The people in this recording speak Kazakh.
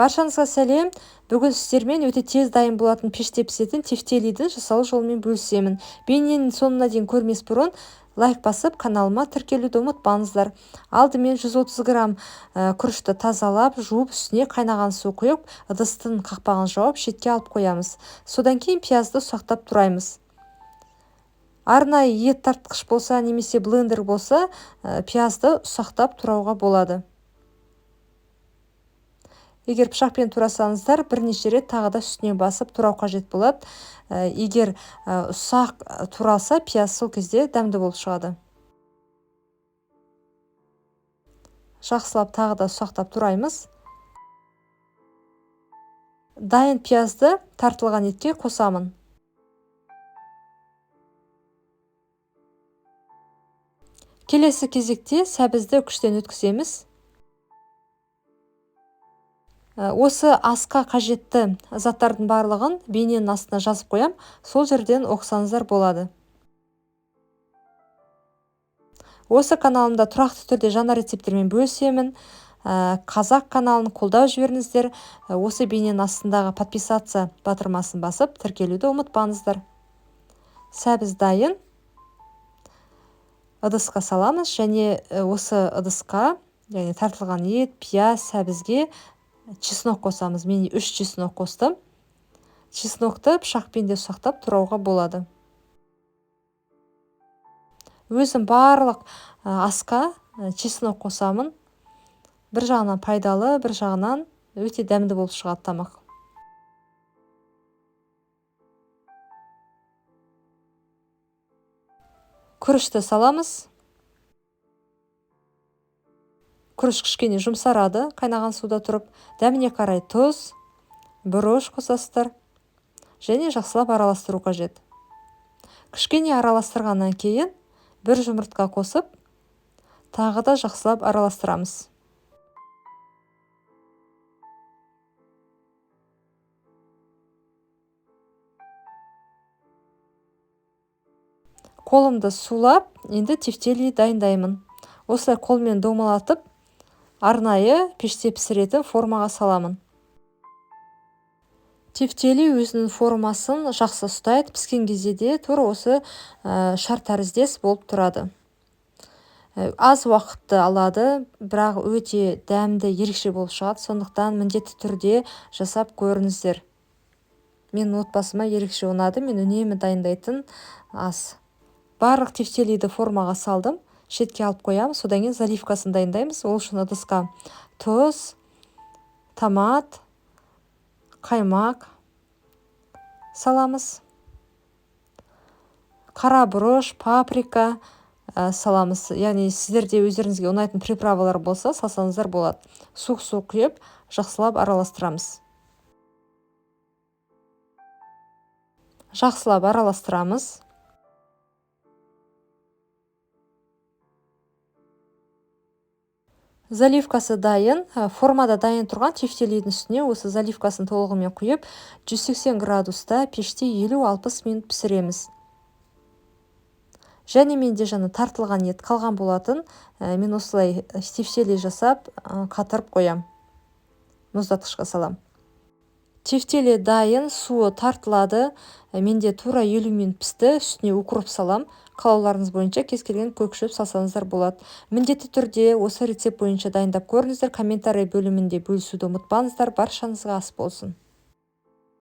Баршаңызға сәлем. Бүгін сіздермен өте тез дайын болатын пеште пісетін тефтелиді жасалу жолымен бөлісемін. Бейненің соңына дейін көрмес бұрын лайк басып, каналыма тіркелуді ұмытпаңыздар. Алдымен 130 грамм күрішті тазалап, жуып, үстіне қайнаған су құйып, ыдыстың қақпағын жауып, шетке алып қоямыз. Содан кейін пиязды ұсақтап тураймыз. Арнайы ет тартқыш болса, немесе блендер болса, пиязды ұсақтап турауға болады. Егер пышақпен турасаңыздар, бірнеше рет тағы да үстіне басып турау қажет болады. Егер ұсақ туралса, пияз сол кезде дәмді болып шығады. Жақсылап тағы да ұсақтап тураймыз. Дайын пиязды тартылған етке қосамын. Келесі кезекте сәбізді күштен өткіземіз. Осы асқа қажетті заттардың барлығын бейненің астына жазып қоям, сол жерден оқысаңыздар болады. Осы каналымда тұрақты түрде жаңа рецепттермен бөлісемін. Қазақ каналын қолдау жіберіңіздер. Осы бейненің астындағы подписаться батырмасын басып, тіркелуді ұмытпаңыздар. Сәбіз дайын. Ыдысқа саламыз, және осы ыдысқа, яғни тартылған ет, пияз, сәбізге чеснок қосамыз. Мен 3 чеснок қостым. Чеснокты пышақпен де ұсақтап турауға болады. Өзім барлық асқа чеснок қосамын. Бір жағынан пайдалы, бір жағынан өте дәмді болып шығады тамақ. Күрішті саламыз. Күріш кішкене жұмсарады, қайнаған суда тұрып. Дәміне қарай тұз, бұрыш қосасыздар. Және жақсылап араластыру қажет. Кішкене араластырғаннан кейін бір жұмыртқа қосып, тағы да жақсылап араластырамыз. Қолымды сулап, енді тефтели дайындаймын. Осылай қолмен домалатып, арнайы пеште пісіретін формаға саламын. Тефтели өзінің формасын жақсы ұстайды, піскен кезде де тура осы шар тәріздес болып тұрады. Аз уақытты алады, бірақ өте дәмді, ерекше болып шығады. Сондықтан міндетті түрде жасап көріңіздер. Мен отбасыма ерекше ұнады, мен үнемі дайындайтын ас. Барлық тефтелиді формаға салдым, шетке алып қоямыз, содан кейін заливкасын дайындаймыз. Ол үшін ыдысқа тұз, томат, қаймақ саламыз. Қара бұрыш, паприка саламыз. Яғни сіздерде өздеріңізге ұнайтын приправалар болса, салсаңыздар болады. Су құйып, жақсылап араластырамыз. Жақсылап араластырамыз. Заливкасы дайын. Формада дайын тұрған тефтелидің үстіне осы заливкасын толығымен құйып, 180 градуста пеште 50-60 минут пісіреміз. Және менде жаңа тартылған ет қалған болатын. Мен осылай тефтели жасап, қатырып қоям. Мұздатқышқа салам. Тефтели дайын, суы тартылады. Менде тура 50 минут пісті, үстіне укроп салам. Қалауларыңыз бойынша кез келген көкшөп салсаңыздар болады. Міндетті түрде осы рецепт бойынша дайындап көріңіздер. Комментарий бөлімінде бөлісуді ұмытпаңыздар. Баршаңызға ас болсын.